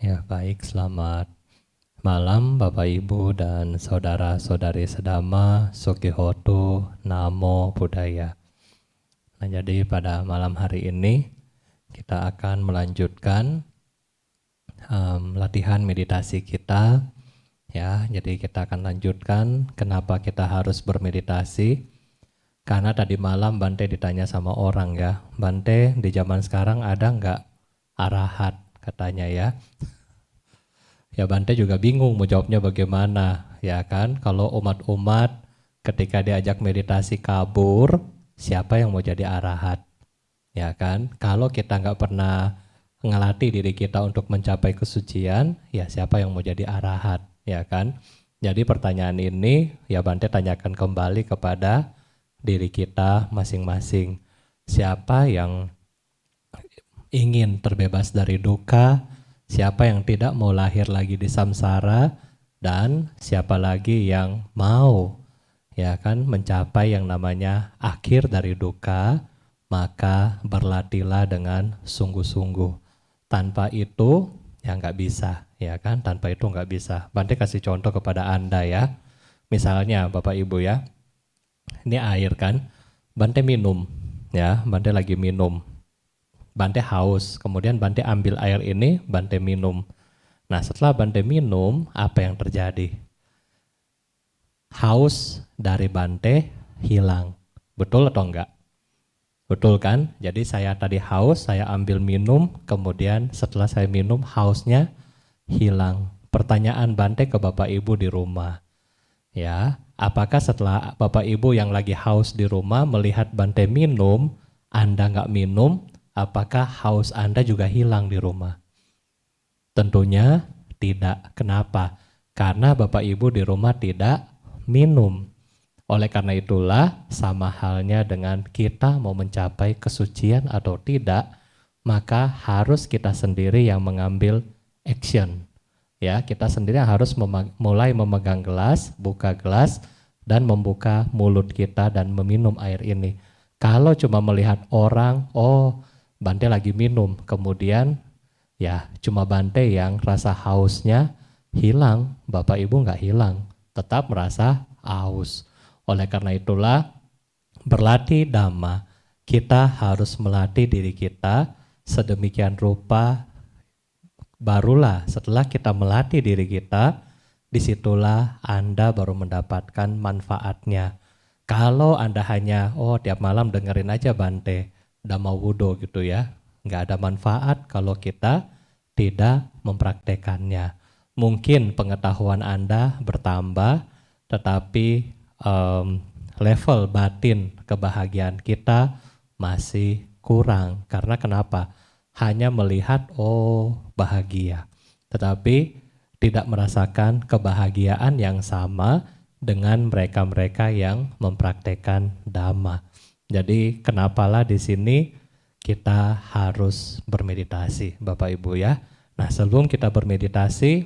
Ya, baik. Selamat malam Bapak Ibu dan saudara-saudari sedama, Sukihoto, Namo Buddhaya. Nah, jadi pada malam hari ini kita akan melanjutkan latihan meditasi kita. Ya, jadi kita akan lanjutkan kenapa kita harus bermeditasi. Karena tadi malam Bante ditanya sama orang ya, Bante di zaman sekarang ada nggak arahat katanya ya. Ya Bante juga bingung mau jawabnya bagaimana, ya kan? Kalau umat-umat ketika diajak meditasi kabur, siapa yang mau jadi arahat? Ya kan? Kalau kita nggak pernah ngelatih diri kita untuk mencapai kesucian, ya siapa yang mau jadi arahat? Ya kan? Jadi pertanyaan ini ya Bante tanyakan kembali kepada diri kita masing-masing. Siapa yang ingin terbebas dari duka? Siapa yang tidak mau lahir lagi di samsara, dan siapa lagi yang mau ya kan mencapai yang namanya akhir dari duka, maka berlatihlah dengan sungguh-sungguh. Tanpa itu ya nggak bisa, ya kan? Tanpa itu nggak bisa. Bante kasih contoh kepada Anda ya. Misalnya Bapak Ibu ya, ini air kan, Bante minum ya, Bante lagi minum. Bante haus, kemudian Bante ambil air ini, Bante minum. Nah setelah Bante minum, apa yang terjadi? Haus dari Bante hilang. Betul atau enggak? Betul kan? Jadi saya tadi haus, saya ambil minum, kemudian setelah saya minum, hausnya hilang. Pertanyaan Bante ke Bapak Ibu di rumah. Ya, apakah setelah Bapak Ibu yang lagi haus di rumah melihat Bante minum, Anda nggak minum, apakah haus Anda juga hilang di rumah? Tentunya tidak. Kenapa? Karena Bapak Ibu di rumah tidak minum. Oleh karena itulah, sama halnya dengan kita mau mencapai kesucian atau tidak, maka harus kita sendiri yang mengambil action. Ya, kita sendiri harus mulai memegang gelas, buka gelas, dan membuka mulut kita dan meminum air ini. Kalau cuma melihat orang, oh Bante lagi minum, kemudian ya cuma Bante yang rasa hausnya hilang, Bapak Ibu nggak hilang, tetap merasa haus. Oleh karena itulah, berlatih Dhamma, kita harus melatih diri kita sedemikian rupa. Barulah setelah kita melatih diri kita, disitulah Anda baru mendapatkan manfaatnya. Kalau Anda hanya, oh tiap malam dengerin aja Bante, Dhamma Wudhu gitu ya, nggak ada manfaat kalau kita tidak mempraktekannya. Mungkin pengetahuan Anda bertambah, tetapi level batin kebahagiaan kita masih kurang. Karena kenapa? Hanya melihat, oh bahagia, tetapi tidak merasakan kebahagiaan yang sama dengan mereka-mereka yang mempraktekkan Dhamma. Jadi kenapalah di sini kita harus bermeditasi, Bapak Ibu ya. Nah sebelum kita bermeditasi,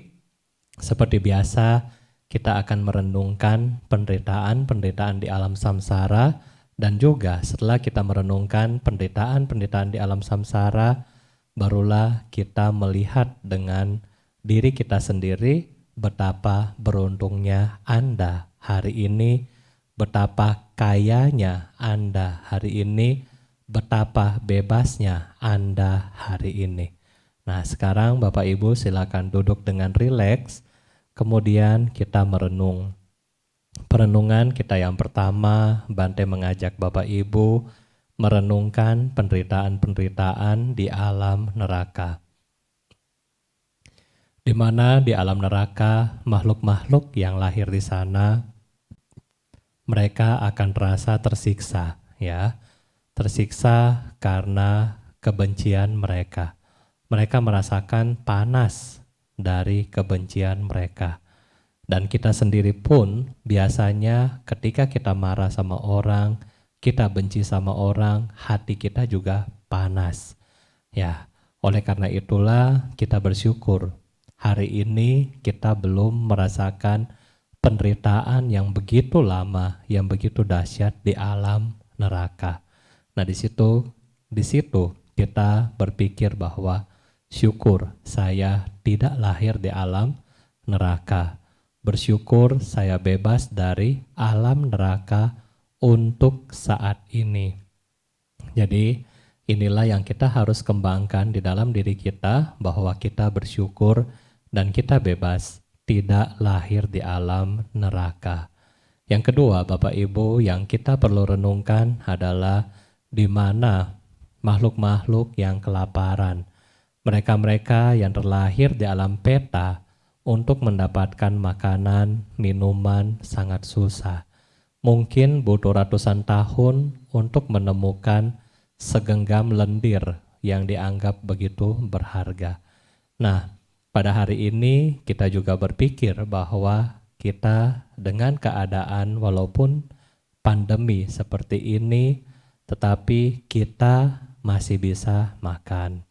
seperti biasa kita akan merenungkan penderitaan-penderitaan di alam samsara, dan juga setelah kita merenungkan penderitaan-penderitaan di alam samsara, barulah kita melihat dengan diri kita sendiri betapa beruntungnya Anda hari ini, betapa kayanya Anda hari ini, betapa bebasnya Anda hari ini. Nah sekarang Bapak Ibu silakan duduk dengan rileks, kemudian kita merenung. Perenungan kita yang pertama, Bante mengajak Bapak Ibu merenungkan penderitaan-penderitaan di alam neraka. Di mana di alam neraka, makhluk-makhluk yang lahir di sana, mereka akan terasa tersiksa, ya. Tersiksa karena kebencian mereka. Mereka merasakan panas dari kebencian mereka. Dan kita sendiri pun biasanya ketika kita marah sama orang, kita benci sama orang, hati kita juga panas. Ya, oleh karena itulah kita bersyukur hari ini kita belum merasakan penderitaan yang begitu lama, yang begitu dahsyat di alam neraka. Nah, di situ kita berpikir bahwa Syukur saya tidak lahir di alam neraka. Bersyukur saya bebas dari alam neraka untuk saat ini. Jadi inilah yang kita harus kembangkan di dalam diri kita, bahwa kita bersyukur dan kita bebas tidak lahir di alam neraka. Yang kedua, Bapak Ibu, yang kita perlu renungkan adalah di mana makhluk-makhluk yang kelaparan. Mereka-mereka yang terlahir di alam peta untuk mendapatkan makanan, minuman sangat susah. Mungkin butuh ratusan tahun untuk menemukan segenggam lendir yang dianggap begitu berharga. Nah, pada hari ini kita juga berpikir bahwa kita dengan keadaan walaupun pandemi seperti ini, tetapi kita masih bisa makan,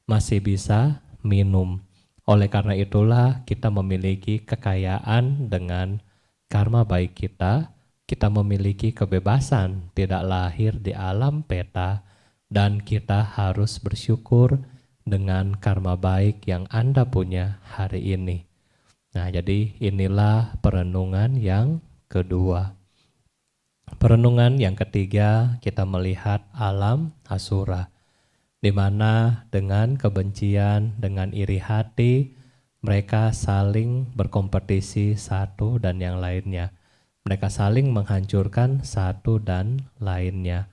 masih bisa minum. Oleh karena itulah kita memiliki kekayaan dengan karma baik kita. Kita memiliki kebebasan tidak lahir di alam peta, dan kita harus bersyukur dengan karma baik yang Anda punya hari ini. Nah, jadi inilah perenungan yang kedua. Perenungan yang ketiga, kita melihat alam asura, di mana dengan kebencian, dengan iri hati, mereka saling berkompetisi satu dan yang lainnya. Mereka saling menghancurkan satu dan lainnya.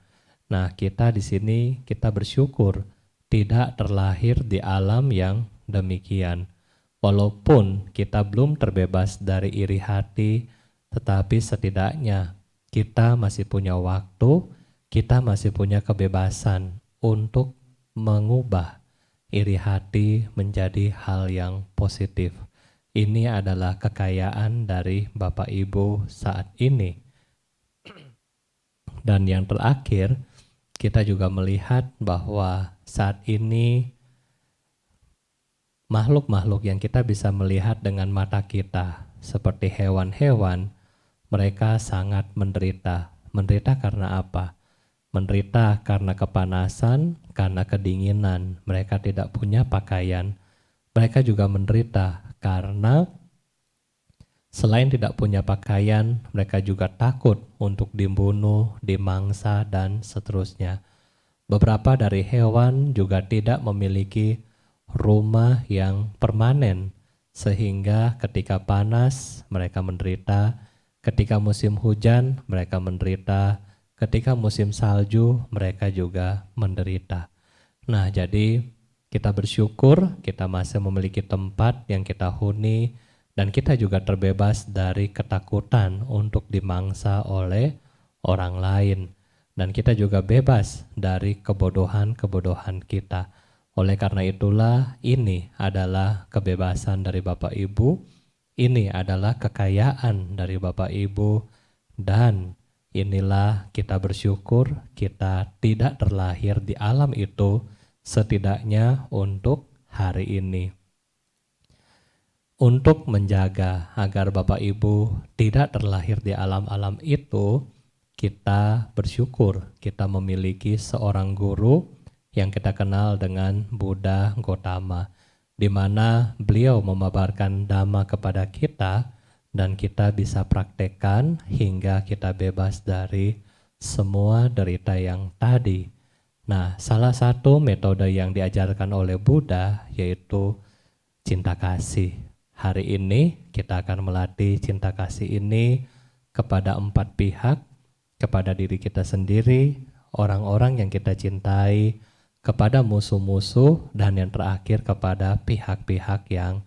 Nah, kita di sini kita bersyukur tidak terlahir di alam yang demikian. Walaupun kita belum terbebas dari iri hati, tetapi setidaknya kita masih punya waktu, kita masih punya kebebasan untuk mengubah iri hati menjadi hal yang positif. Ini adalah kekayaan dari Bapak Ibu saat ini. Dan yang terakhir, kita juga melihat bahwa saat ini makhluk-makhluk yang kita bisa melihat dengan mata kita, seperti hewan-hewan, mereka sangat menderita. Menderita karena apa? Menderita karena kepanasan, karena kedinginan, mereka tidak punya pakaian. Mereka juga menderita karena selain tidak punya pakaian, mereka juga takut untuk dibunuh, dimangsa, dan seterusnya. Beberapa dari hewan juga tidak memiliki rumah yang permanen, sehingga ketika panas mereka menderita, ketika musim hujan mereka menderita, ketika musim salju mereka juga menderita. Nah, jadi kita bersyukur kita masih memiliki tempat yang kita huni, dan kita juga terbebas dari ketakutan untuk dimangsa oleh orang lain. Dan kita juga bebas dari kebodohan-kebodohan kita. Oleh karena itulah ini adalah kebebasan dari Bapak Ibu, ini adalah kekayaan dari Bapak Ibu, dan inilah kita bersyukur kita tidak terlahir di alam itu, setidaknya untuk hari ini. Untuk menjaga agar Bapak Ibu tidak terlahir di alam-alam itu, kita bersyukur kita memiliki seorang guru yang kita kenal dengan Buddha Gautama, di mana beliau memaparkan Dhamma kepada kita dan kita bisa praktekkan hingga kita bebas dari semua derita yang tadi. Nah, salah satu metode yang diajarkan oleh Buddha yaitu cinta kasih. Hari ini kita akan melatih cinta kasih ini kepada 4 pihak, kepada diri kita sendiri, orang-orang yang kita cintai, kepada musuh-musuh, dan yang terakhir kepada pihak-pihak yang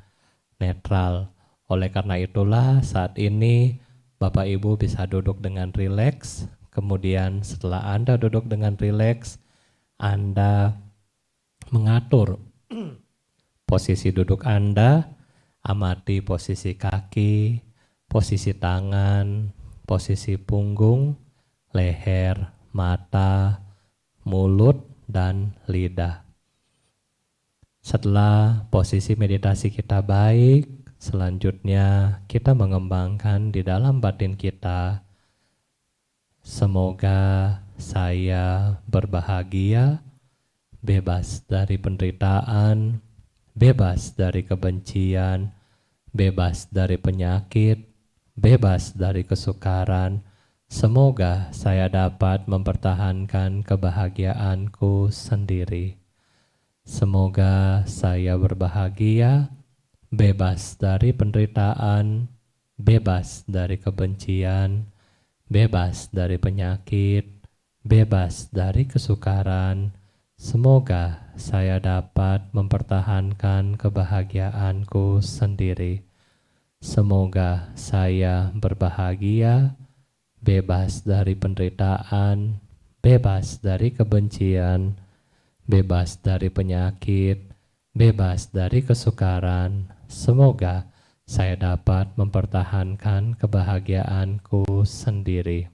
netral. Oleh karena itulah saat ini Bapak Ibu bisa duduk dengan rileks, kemudian setelah Anda duduk dengan rileks, Anda mengatur posisi duduk Anda. Amati posisi kaki, posisi tangan, posisi punggung, leher, mata, mulut, dan lidah. Setelah posisi meditasi kita baik, selanjutnya kita mengembangkan di dalam batin kita. Semoga saya berbahagia, bebas dari penderitaan, bebas dari kebencian, bebas dari penyakit, bebas dari kesukaran. Semoga saya dapat mempertahankan kebahagiaanku sendiri. Semoga saya berbahagia, bebas dari penderitaan, bebas dari kebencian, bebas dari penyakit, bebas dari kesukaran. Semoga saya dapat mempertahankan kebahagiaanku sendiri. Semoga saya berbahagia, bebas dari penderitaan, bebas dari kebencian, bebas dari penyakit, bebas dari kesukaran. Semoga saya dapat mempertahankan kebahagiaanku sendiri.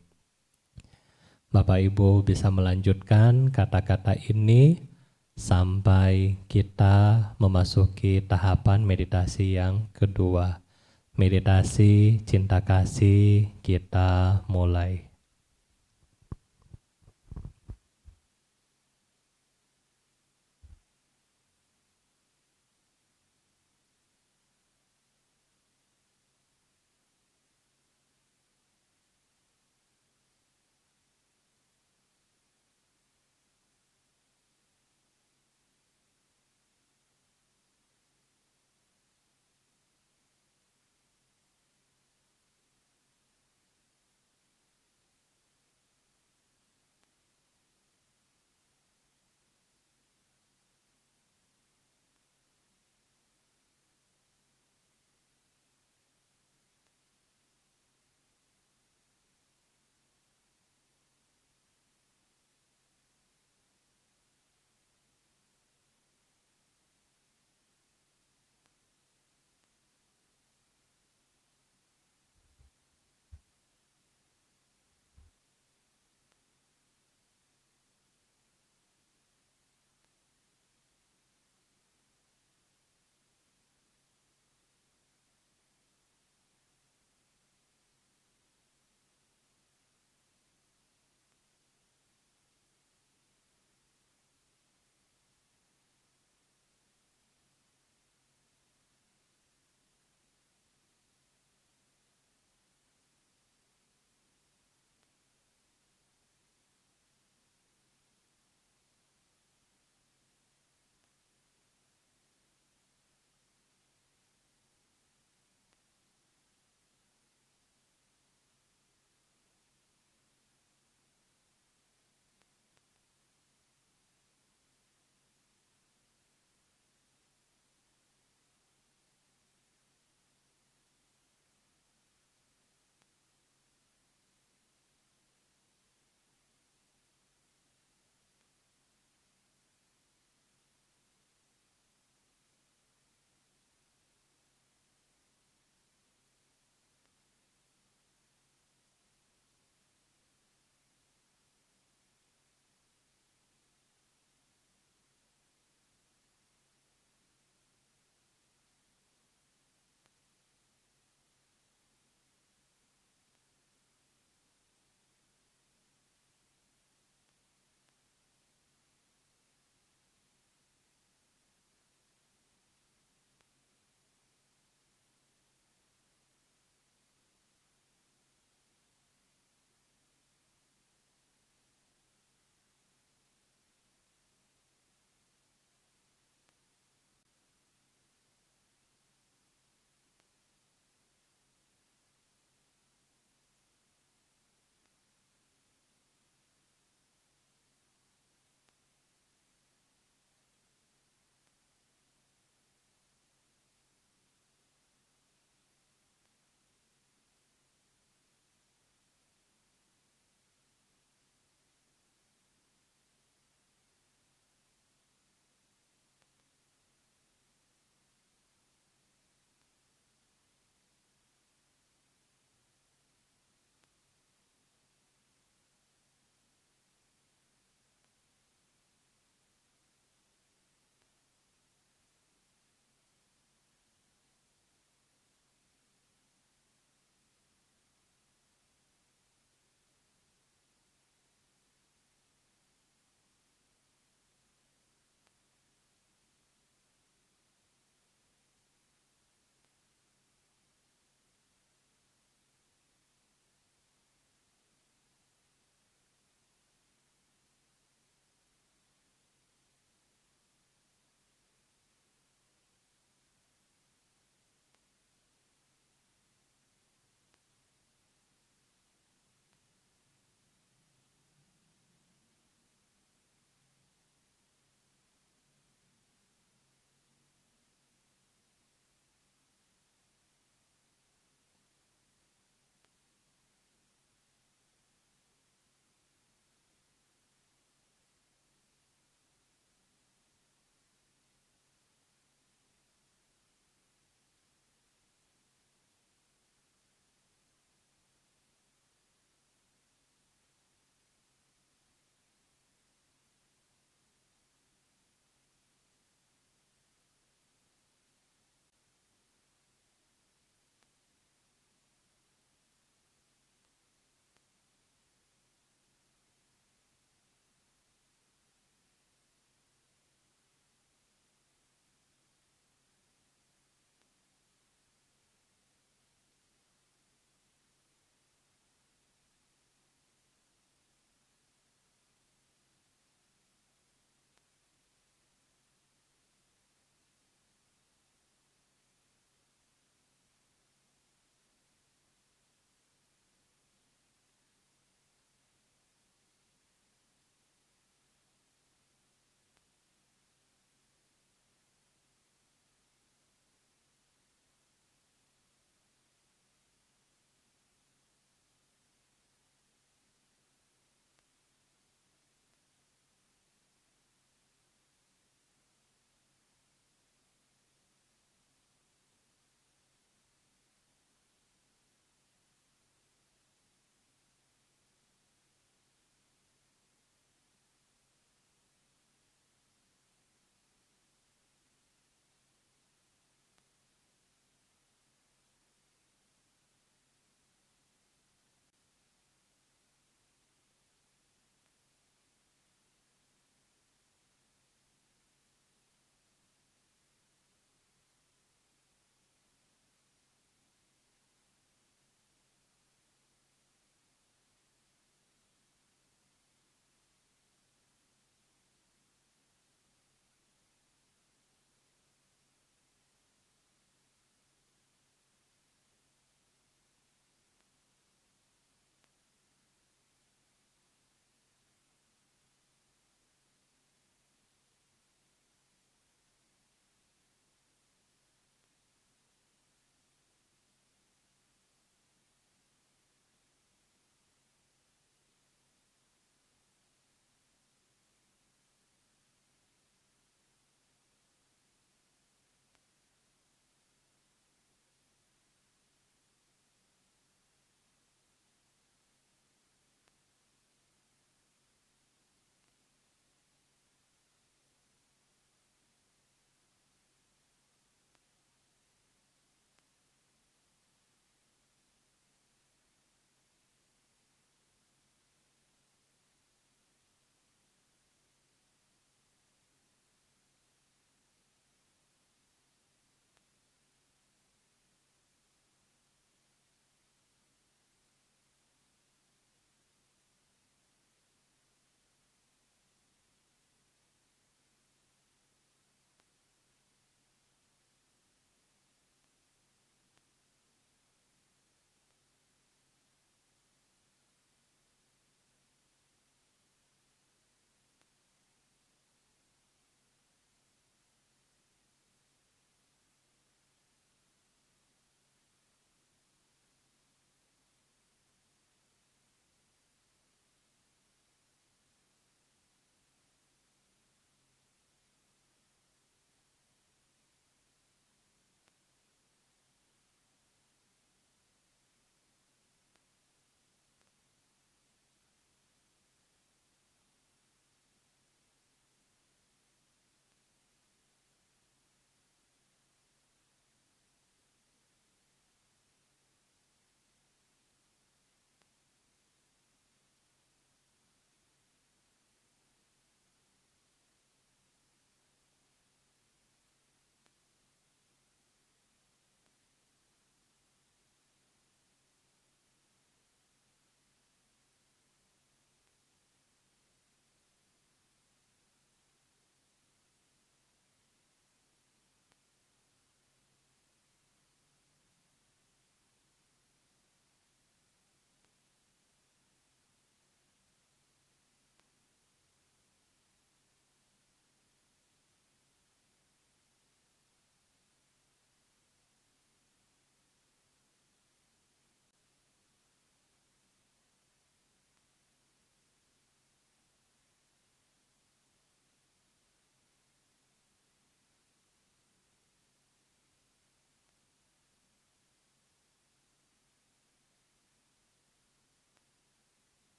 Bapak Ibu bisa melanjutkan kata-kata ini sampai kita memasuki tahapan meditasi yang kedua. Meditasi cinta kasih kita mulai.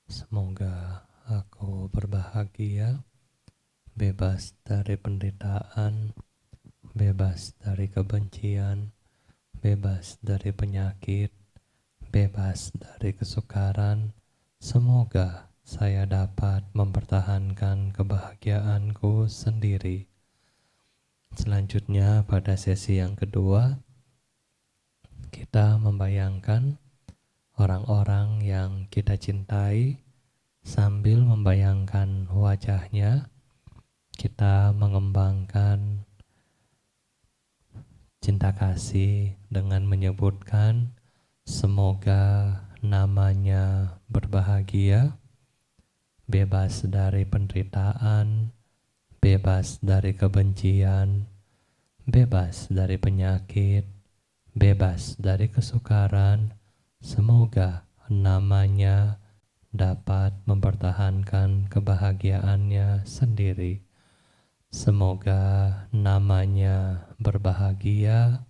Semoga aku berbahagia, bebas dari penderitaan, bebas dari kebencian, bebas dari penyakit, bebas dari kesukaran. Semoga saya dapat mempertahankan kebahagiaanku sendiri. Selanjutnya pada sesi yang kedua, kita membayangkan orang-orang yang kita cintai. Sambil membayangkan wajahnya, kita mengembangkan cinta kasih dengan menyebutkan semoga namanya berbahagia, bebas dari penderitaan, bebas dari kebencian, bebas dari penyakit, bebas dari kesukaran. Semoga namanya dapat mempertahankan kebahagiaannya sendiri. Semoga namanya berbahagia,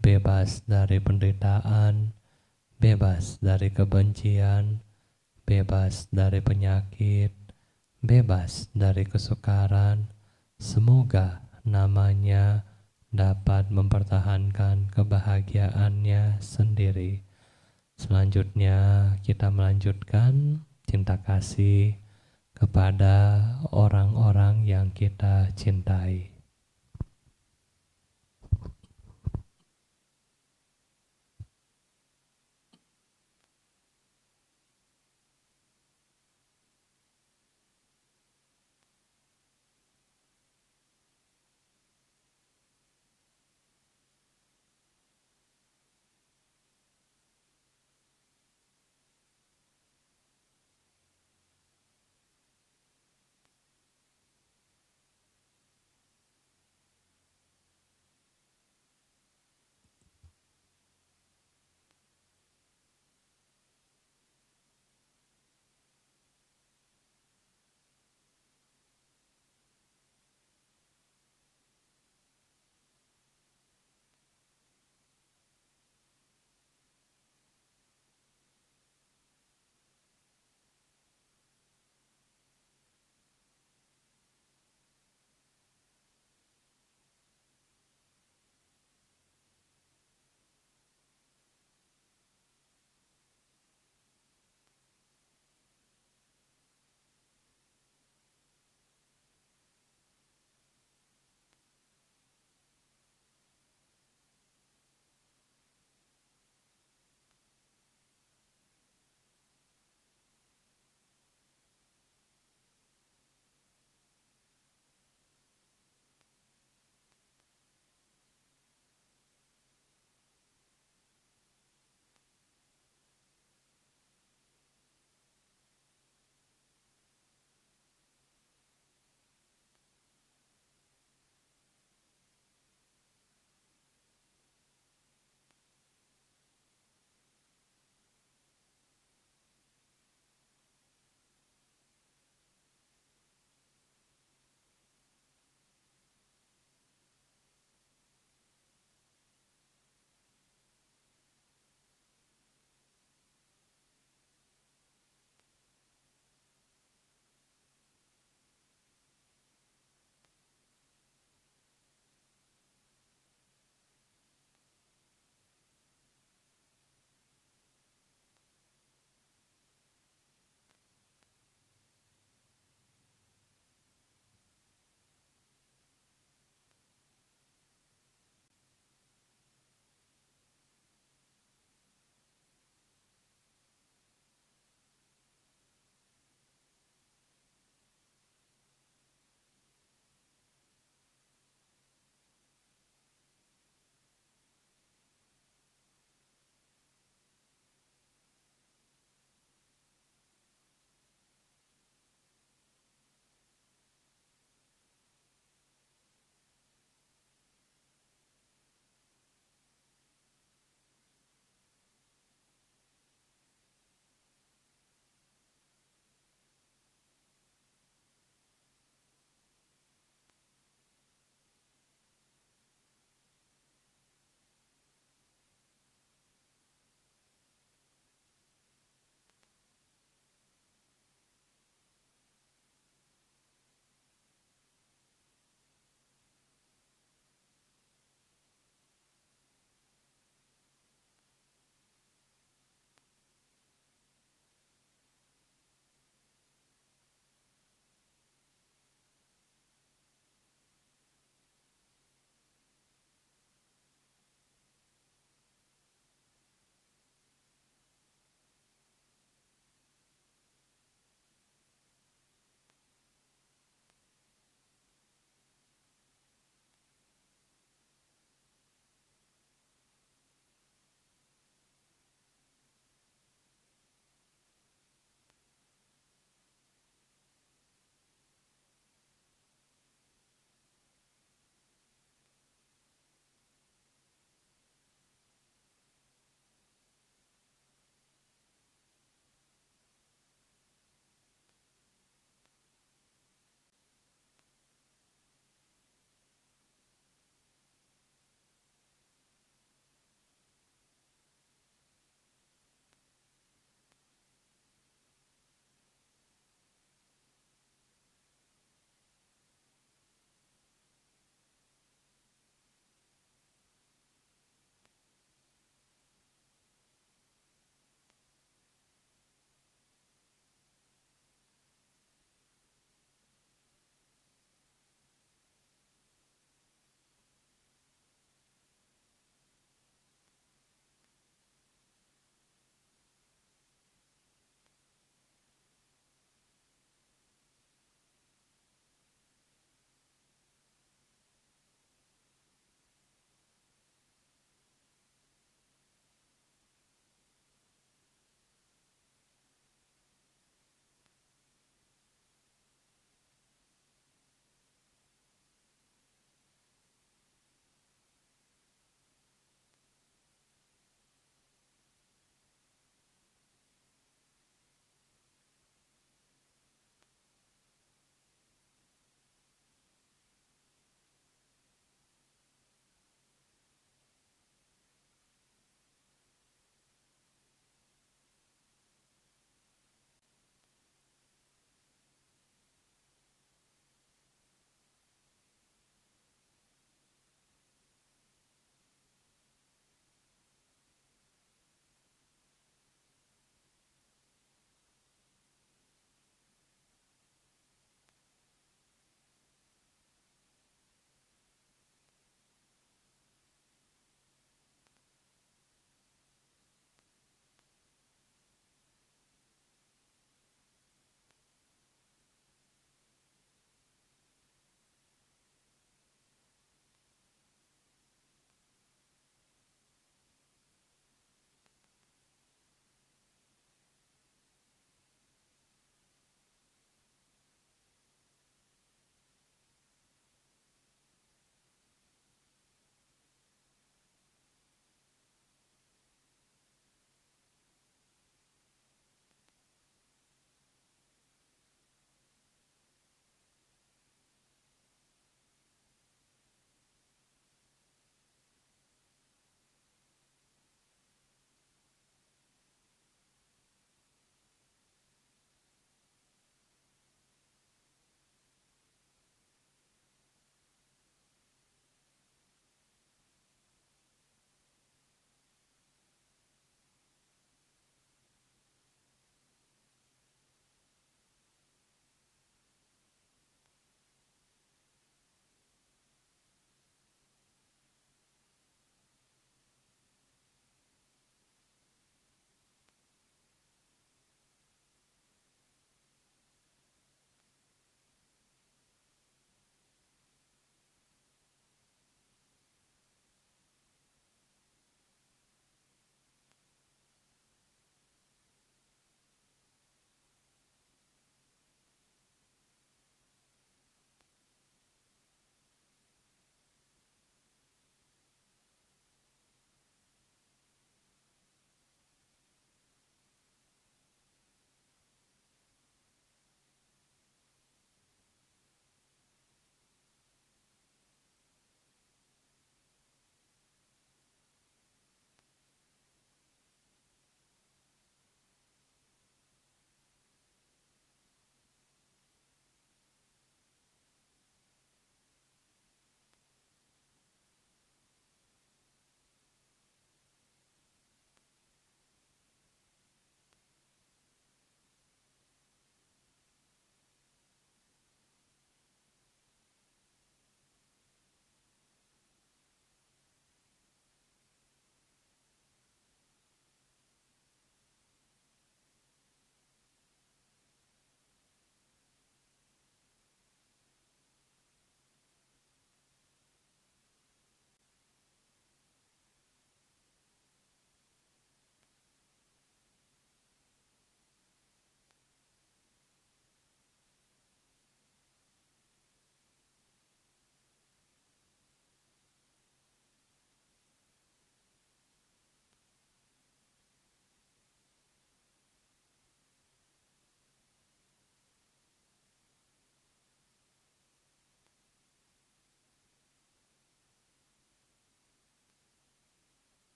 bebas dari penderitaan, bebas dari kebencian, bebas dari penyakit, bebas dari kesukaran. Semoga namanya dapat mempertahankan kebahagiaannya sendiri. Selanjutnya kita melanjutkan cinta kasih kepada orang-orang yang kita cintai.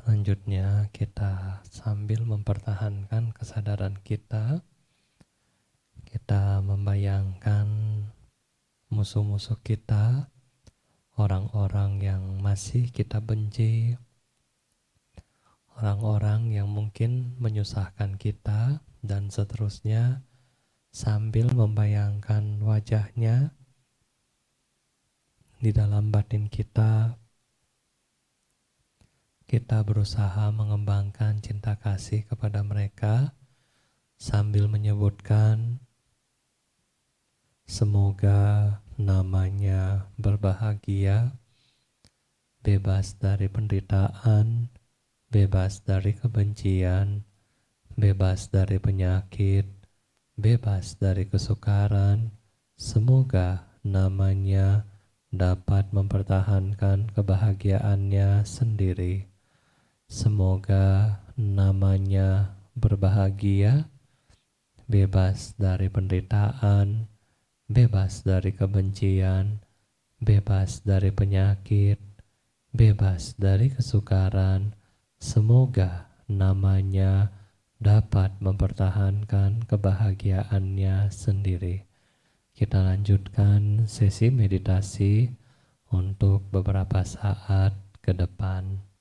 Selanjutnya kita sambil mempertahankan kesadaran kita, kita membayangkan musuh-musuh kita, orang-orang yang masih kita benci, orang-orang yang mungkin menyusahkan kita, dan seterusnya, sambil membayangkan wajahnya di dalam batin kita. Kita berusaha mengembangkan cinta kasih kepada mereka sambil menyebutkan, semoga namanya berbahagia, bebas dari penderitaan, bebas dari kebencian, bebas dari penyakit, bebas dari kesukaran. Semoga namanya dapat mempertahankan kebahagiaannya sendiri. Semoga namanya berbahagia, bebas dari penderitaan, bebas dari kebencian, bebas dari penyakit, bebas dari kesukaran. Semoga namanya dapat mempertahankan kebahagiaannya sendiri. Kita lanjutkan sesi meditasi untuk beberapa saat ke depan.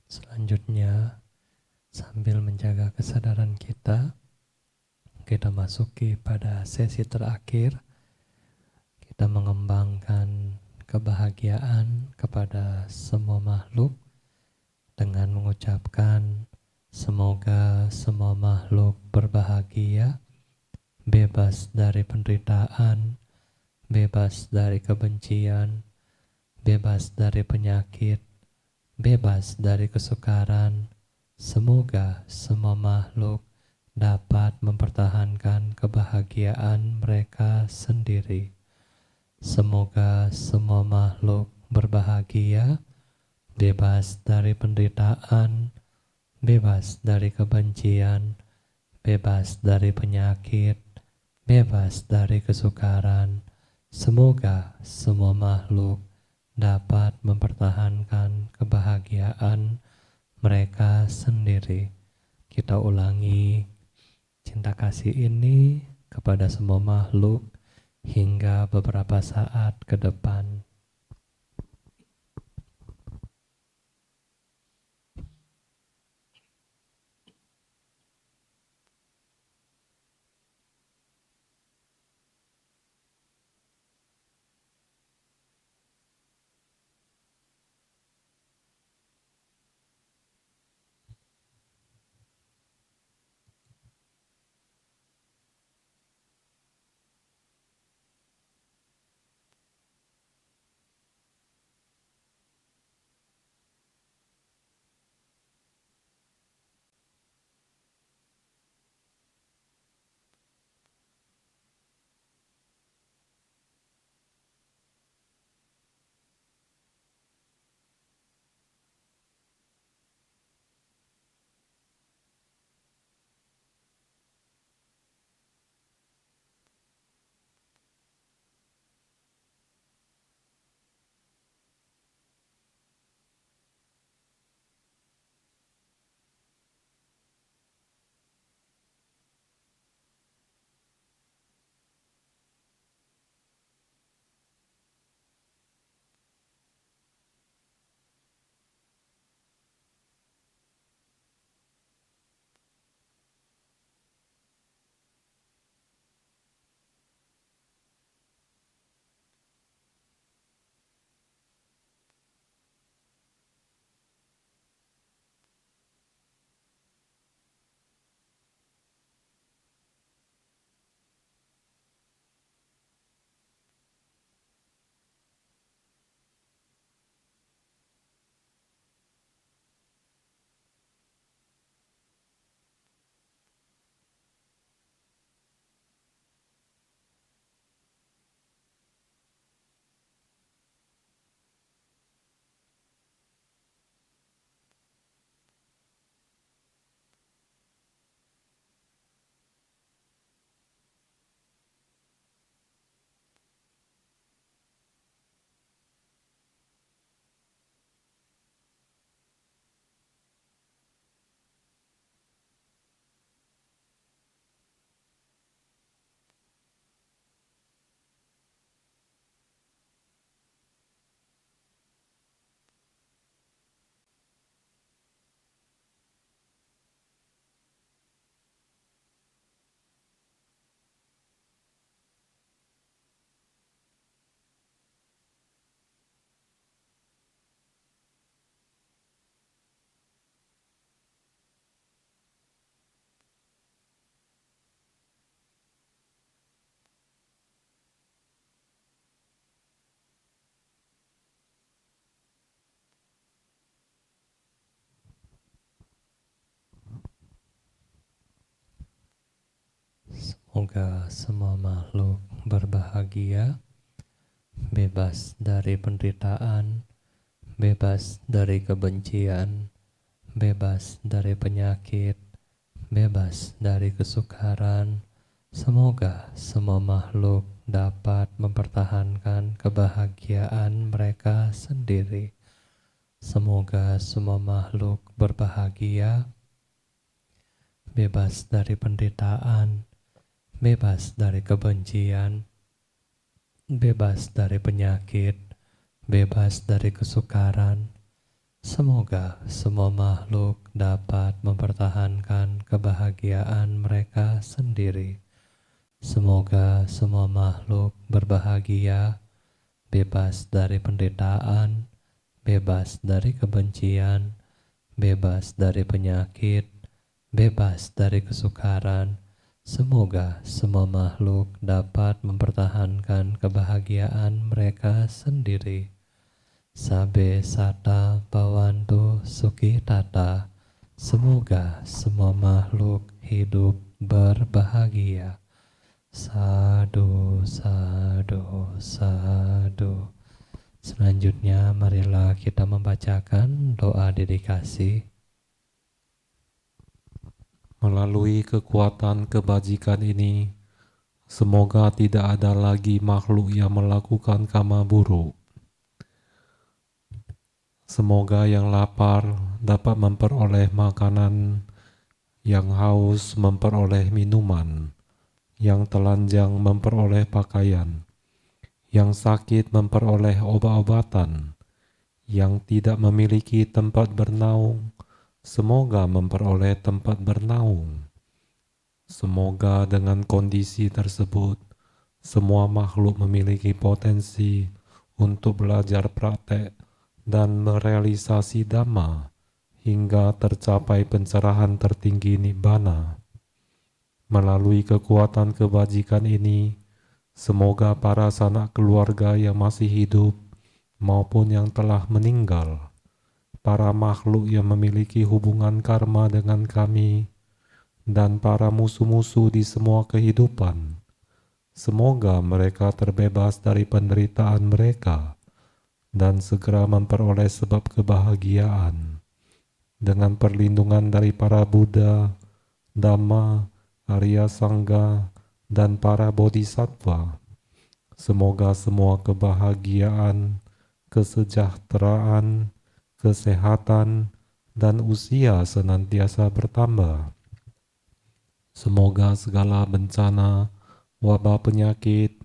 Selanjutnya, sambil menjaga kesadaran kita masuki pada sesi terakhir. Kita mengembangkan kebahagiaan kepada semua makhluk dengan mengucapkan semoga semua makhluk berbahagia, bebas dari penderitaan, bebas dari kebencian, bebas dari penyakit, bebas dari kesukaran. Semoga semua makhluk dapat mempertahankan kebahagiaan mereka sendiri. Semoga semua makhluk berbahagia, bebas dari penderitaan, bebas dari kebencian, bebas dari penyakit, bebas dari kesukaran. Semoga semua makhluk dapat mempertahankan kebahagiaan mereka sendiri. Kita ulangi cinta kasih ini kepada semua makhluk hingga beberapa saat ke depan. Semoga semua makhluk berbahagia, bebas dari penderitaan, bebas dari kebencian, bebas dari penyakit, bebas dari kesukaran. Semoga semua makhluk dapat mempertahankan kebahagiaan mereka sendiri. Semoga semua makhluk berbahagia, bebas dari penderitaan, bebas dari kebencian, bebas dari penyakit, bebas dari kesukaran. Semoga semua makhluk dapat mempertahankan kebahagiaan mereka sendiri. Semoga semua makhluk berbahagia, bebas dari penderitaan, bebas dari kebencian, bebas dari penyakit, bebas dari kesukaran. Semoga semua makhluk dapat mempertahankan kebahagiaan mereka sendiri. Sabe sata bawantu sukitata. Semoga semua makhluk hidup berbahagia. Sadu, sadu, sadu. Selanjutnya marilah kita membacakan doa dedikasi. Melalui kekuatan kebajikan ini, semoga tidak ada lagi makhluk yang melakukan karma buruk. Semoga yang lapar dapat memperoleh makanan, yang haus memperoleh minuman, yang telanjang memperoleh pakaian, yang sakit memperoleh obat-obatan, yang tidak memiliki tempat bernaung, semoga memperoleh tempat bernaung. Semoga dengan kondisi tersebut, semua makhluk memiliki potensi untuk belajar praktek dan merealisasi Dhamma hingga tercapai pencerahan tertinggi Nibbana. Melalui kekuatan kebajikan ini, semoga para sanak keluarga yang masih hidup maupun yang telah meninggal, para makhluk yang memiliki hubungan karma dengan kami, dan para musuh-musuh di semua kehidupan, semoga mereka terbebas dari penderitaan mereka dan segera memperoleh sebab kebahagiaan dengan perlindungan dari para Buddha, Dhamma, Arya Sangha, dan para bodhisattva. Semoga semua kebahagiaan, kesejahteraan, kesehatan, dan usia senantiasa bertambah. Semoga segala bencana, wabah penyakit,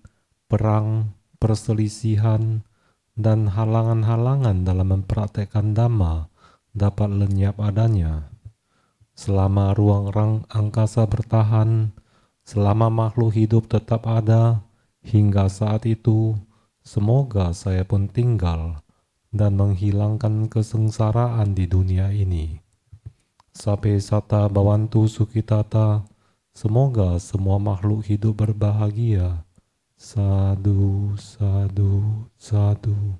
perang, perselisihan, dan halangan-halangan dalam mempraktekkan Dhamma dapat lenyap adanya. Selama ruang angkasa bertahan, selama makhluk hidup tetap ada, hingga saat itu, semoga saya pun tinggal dan menghilangkan kesengsaraan di dunia ini. Sabe sata bawantu sukitata. Semoga semua makhluk hidup berbahagia. Sadu, sadu, sadu.